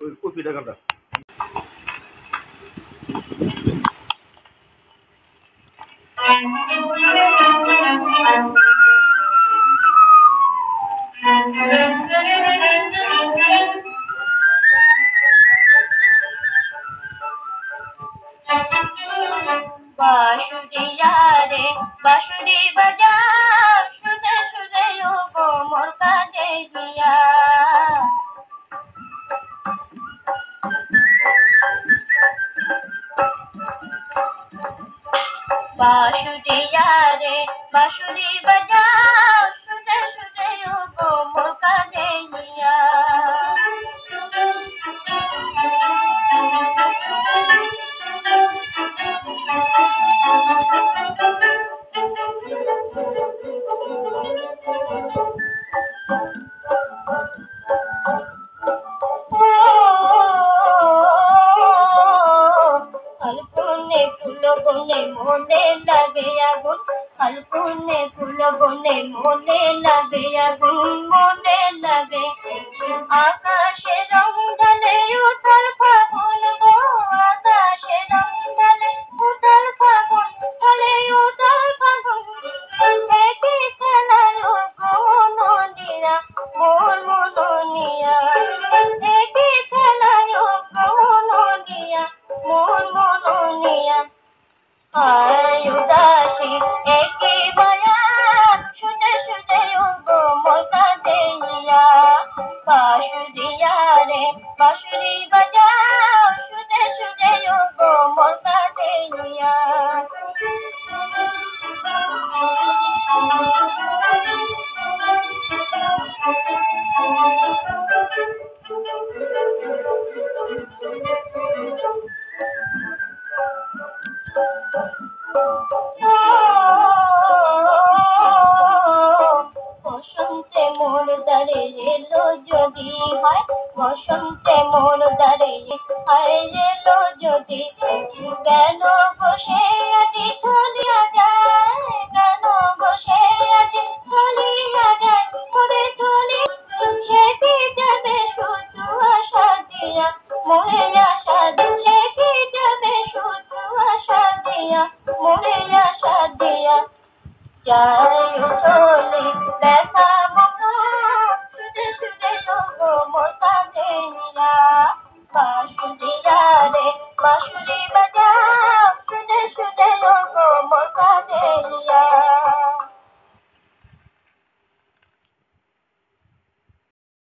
ওই পিঠা কাটা बांसुरिया रे बांसुरी बजा सुने सुने ओ मोर काजे दिया बांसुरिया रे बांसुरी बजा सुने सुने ओ मोर काजे दिया फलपुने फूल बोले मोने लगे आगुन फलपुने फूल बोले मोने लगे आगुन मोने लगे आकाशे रंग ढले उथल फागुन गो आकाशे रंग ढले उथल फागुन ढले उथल फागुन एकी खेलायो गो नदिया मोर मोनिया एकी खेलायो गो नदिया मोर मोनिया आय उदासी एकी माया सुने सुने गो मोर काजे दिया बांसुरिया रे बांसुरी बजा सुने सुने गो मोर काजे दिया বসন্তে মোর দ্বারে এলো যদি হয় বসন্তে মোর দ্বারে হয় এলো যদি কেন বসে আছি চলিয়া যায় কেন বসে আছি চলিয়া যায় করে চলি সে কি যাবে শুধু আশা দিয়া মনে আশা সে কি যাবে শুধু আশা দিয়া মনে আশা দিয়া যায় চলে দেখা মন সুদে সুদে মোর